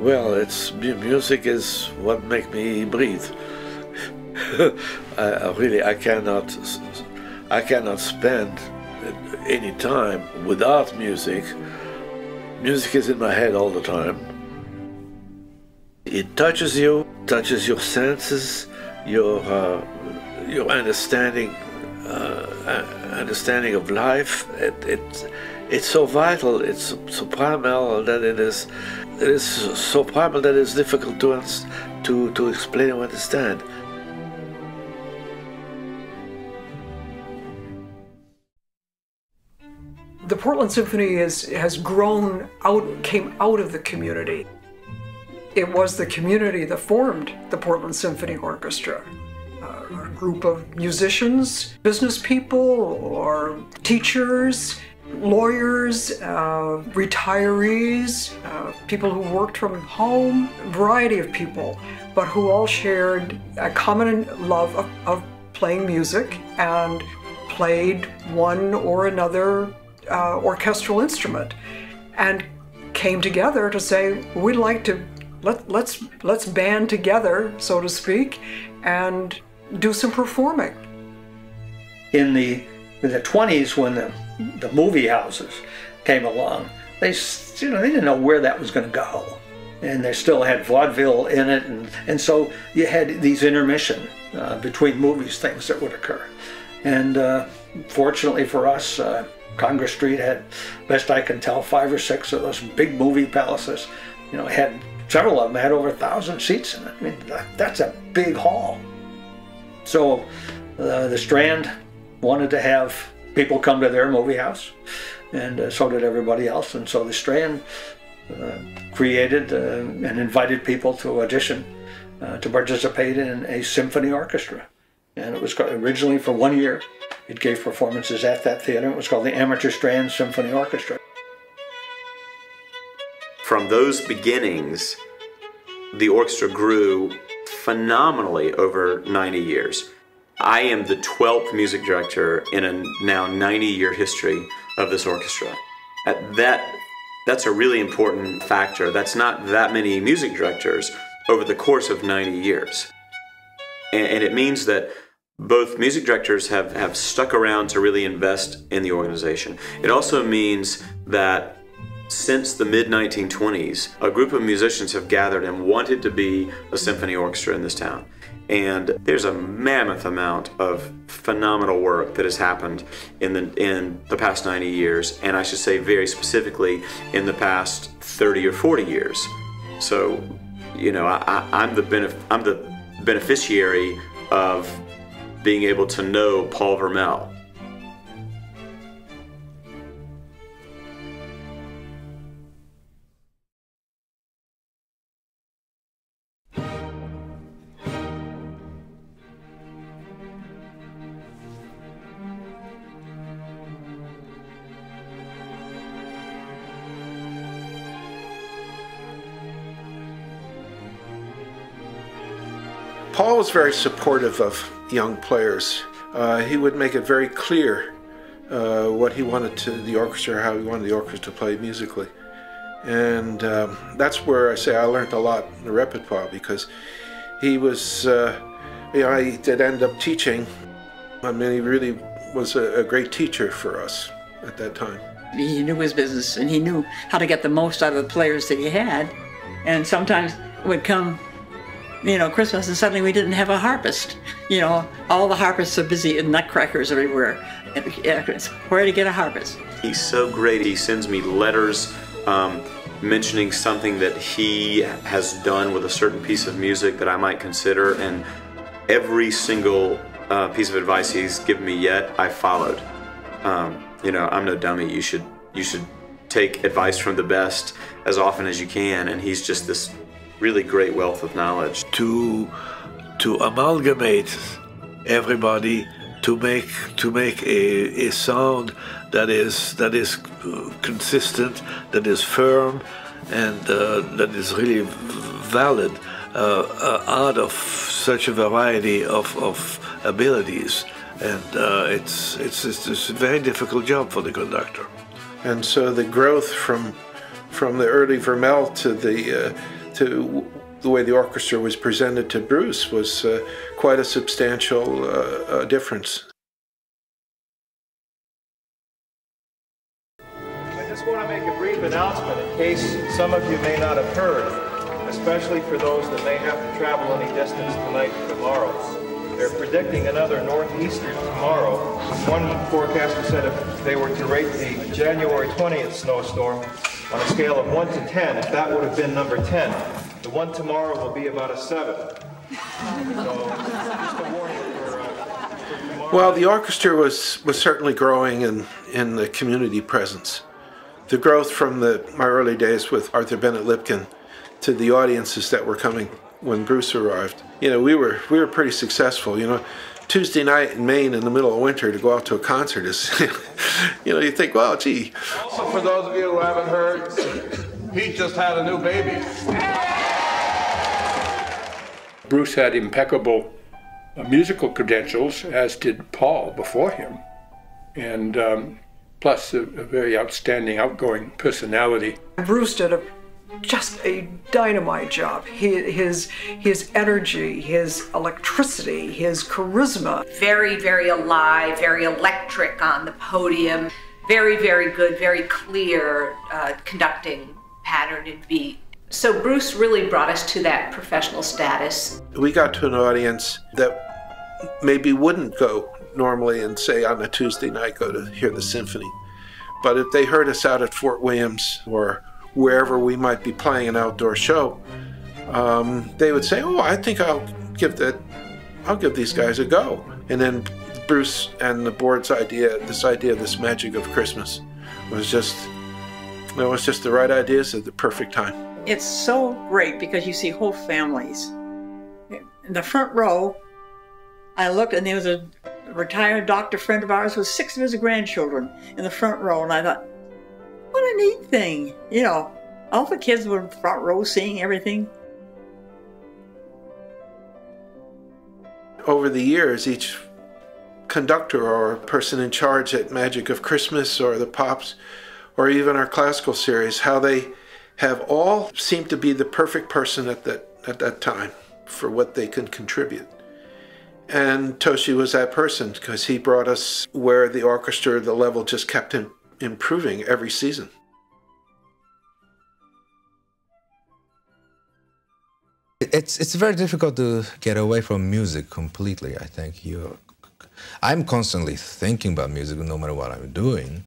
Well, music is what makes me breathe. I cannot spend any time without music. Music is in my head all the time. It touches your senses, your understanding of life. It's so vital. It's so primal that it is so primal that it's difficult to explain or understand. The Portland Symphony has grown out, came out of the community. It was the community that formed the Portland Symphony Orchestra. A group of musicians, business people, or teachers, lawyers, retirees, people who worked from home, a variety of people, but who all shared a common love of playing music and played one or another orchestral instrument, and came together to say, we'd like to let's band together, so to speak, and do some performing. In the 20s, when the movie houses came along, they didn't know where that was going to go, and they still had vaudeville in it, and so you had these intermission between movies, things that would occur. And fortunately for us, Congress Street had, best I can tell, 5 or 6 of those big movie palaces. Had several of them had over 1,000 seats in it. I mean, that's a big hall. So the Strand wanted to have people come to their movie house, and so did everybody else. And so the Strand created and invited people to audition to participate in a symphony orchestra. And it was originally for 1 year. It gave performances at that theater. It was called the Amateur Strand Symphony Orchestra. From those beginnings, the orchestra grew phenomenally over 90 years. I am the 12th music director in a now 90-year history of this orchestra. That's a really important factor. That's not that many music directors over the course of 90 years. And it means that both music directors have stuck around to really invest in the organization. It also means that since the mid-1920s, a group of musicians have gathered and wanted to be a symphony orchestra in this town. And there's a mammoth amount of phenomenal work that has happened in the past 90 years, and I should say very specifically in the past 30 or 40 years. So, I'm the beneficiary of being able to know Paul Vermel. Paul was very supportive of young players. He would make it very clear what he wanted the orchestra, how he wanted the orchestra to play musically. And that's where I say I learned a lot in the repertoire, because he was, I did end up teaching. I mean, he really was a great teacher for us at that time. He knew his business, and he knew how to get the most out of the players that he had. And sometimes it would come, Christmas, and suddenly we didn't have a harpist. All the harpists are busy and nutcrackers everywhere. Where to get a harpist? He's so great. He sends me letters mentioning something that he has done with a certain piece of music that I might consider, and every single piece of advice he's given me yet, I followed. I'm no dummy. You should take advice from the best as often as you can, and he's just this really great wealth of knowledge. To amalgamate everybody, to make a sound that is consistent, that is firm, and that is really valid out of such a variety of abilities. And it's a very difficult job for the conductor. And so the growth from the early Vermel to to the way the orchestra was presented to Bruce was quite a substantial difference. I just want to make a brief announcement in case some of you may not have heard, especially for those that may have to travel any distance tonight and tomorrow. They're predicting another northeaster tomorrow. One forecaster said if they were to rate the January 20th snowstorm on a scale of 1 to 10, if that would have been number 10, the one tomorrow will be about a 7. So, just a warning for tomorrow. Well, the orchestra was certainly growing in the community presence. The growth from my early days with Arthur Bennett Lipkin to the audiences that were coming when Bruce arrived. You know, we were pretty successful. You know, Tuesday night in Maine in the middle of winter to go out to a concert is, you know, you think, well, gee. Also, for those of you who haven't heard, he just had a new baby. Bruce had impeccable musical credentials, as did Paul before him, and plus a very outstanding, outgoing personality. Bruce did just a dynamite job. His energy, his electricity, his charisma. Very, very alive, very electric on the podium. Very, very good, very clear conducting pattern and beat. So Bruce really brought us to that professional status. We got to an audience that maybe wouldn't go normally and say on a Tuesday night go to hear the symphony. But if they heard us out at Fort Williams or wherever we might be playing an outdoor show, they would say, oh, I think I'll give these guys a go. And then Bruce and the board's idea, this magic of Christmas, was just the right ideas at the perfect time. It's so great because you see whole families. In the front row, I looked and there was a retired doctor friend of ours with 6 of his grandchildren in the front row, and I thought, what a neat thing. You know, all the kids were in the front row seeing everything. Over the years, each conductor or person in charge at Magic of Christmas or the Pops or even our classical series, how they have all seemed to be the perfect person at that time for what they can contribute. And Toshi was that person because he brought us where the orchestra, the level just kept improving every season. It's very difficult to get away from music completely, I think. I'm constantly thinking about music no matter what I'm doing.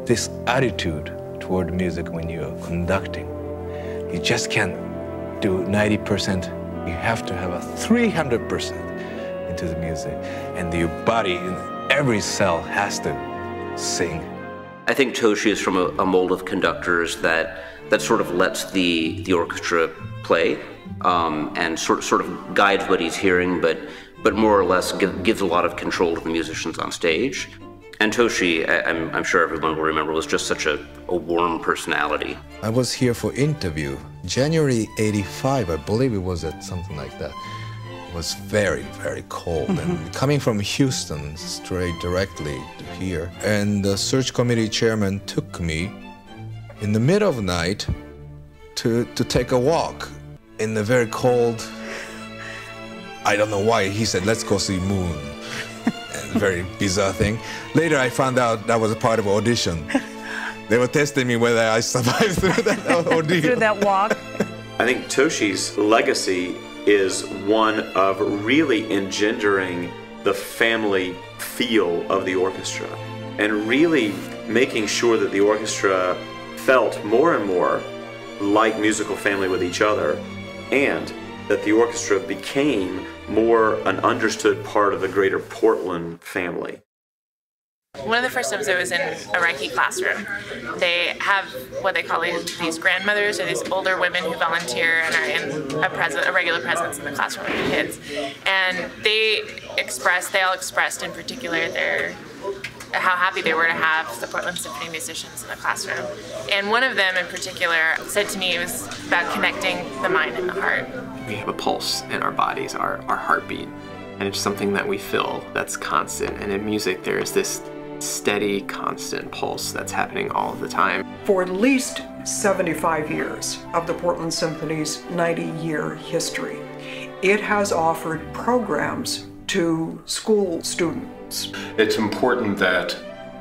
This attitude toward music when you're conducting, you just can't do 90%. You have to have a 300% into the music, and your body, every cell has to sing. I think Toshi is from a mold of conductors that sort of lets the orchestra play and sort of guides what he's hearing, but more or less gives a lot of control to the musicians on stage. And Toshi, I'm sure everyone will remember, was just such a warm personality. I was here for interview. January '85, I believe it was something like that. It was very, very cold. And coming from Houston straight directly to here. And the search committee chairman took me in the middle of the night to take a walk in the very cold. I don't know why. He said, let's go see moon. Very bizarre thing. Later I found out that was a part of an audition. They were testing me whether I survived through that ordeal. Through that walk. I think Toshi's legacy is one of really engendering the family feel of the orchestra and really making sure that the orchestra felt more and more like musical family with each other, and that the orchestra became more an understood part of the greater Portland family. One of the first times I was in a Reiki classroom, they have what they call these grandmothers, or these older women who volunteer and are in a regular presence in the classroom with the kids. And they all expressed in particular how happy they were to have the Portland Symphony musicians in the classroom. And one of them in particular said to me it was about connecting the mind and the heart. We have a pulse in our bodies, our heartbeat, and it's something that we feel that's constant. And in music there is this steady, constant pulse that's happening all of the time. For at least 75 years of the Portland Symphony's 90-year history, it has offered programs to school students. It's important that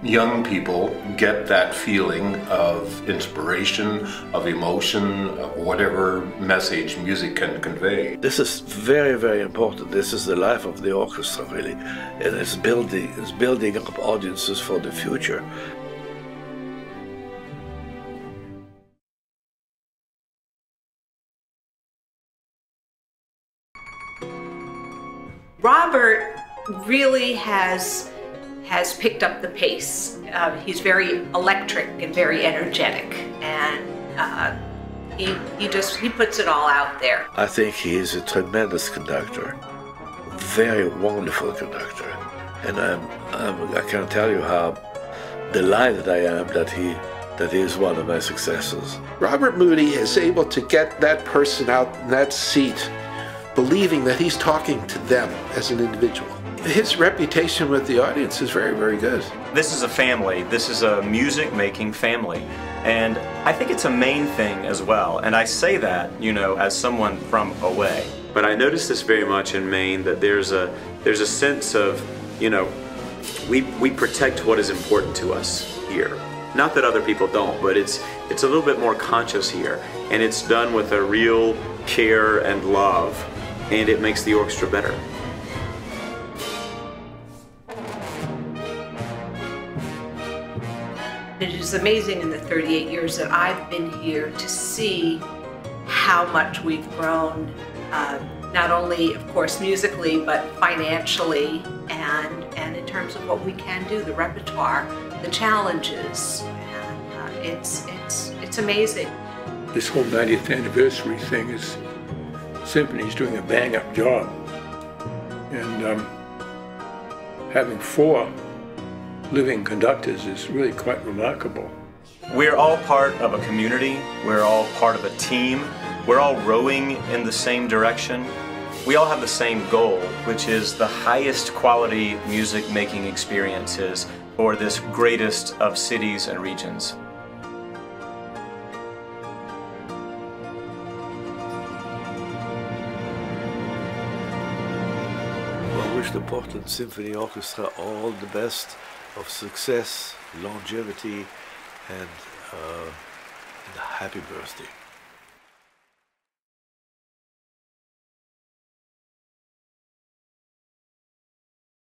young people get that feeling of inspiration, of emotion, of whatever message music can convey. This is very, very important. This is the life of the orchestra, really. And it's building up audiences for the future. Robert really has picked up the pace. He's very electric and very energetic, and he puts it all out there. I think he is a tremendous conductor, very wonderful conductor, and I can't tell you how delighted I am that he is one of my successors. Robert Moody is able to get that person out in that seat believing that he's talking to them as an individual. His reputation with the audience is very, very good. This is a family. This is a music-making family. And I think it's a Maine thing as well. And I say that, you know, as someone from away. But I notice this very much in Maine, that there's a sense of, you know, we protect what is important to us here. Not that other people don't, but it's a little bit more conscious here. And it's done with a real care and love. And it makes the orchestra better. It is amazing in the 38 years that I've been here to see how much we've grown, not only, of course, musically, but financially, and in terms of what we can do, the repertoire, the challenges, and it's amazing. This whole 90th anniversary thing is, Symphony's doing a bang-up job, and having 4 living conductors is really quite remarkable. We're all part of a community. We're all part of a team. We're all rowing in the same direction. We all have the same goal, which is the highest quality music-making experiences for this greatest of cities and regions. I wish the Portland Symphony Orchestra all the best of success, longevity, and a happy birthday.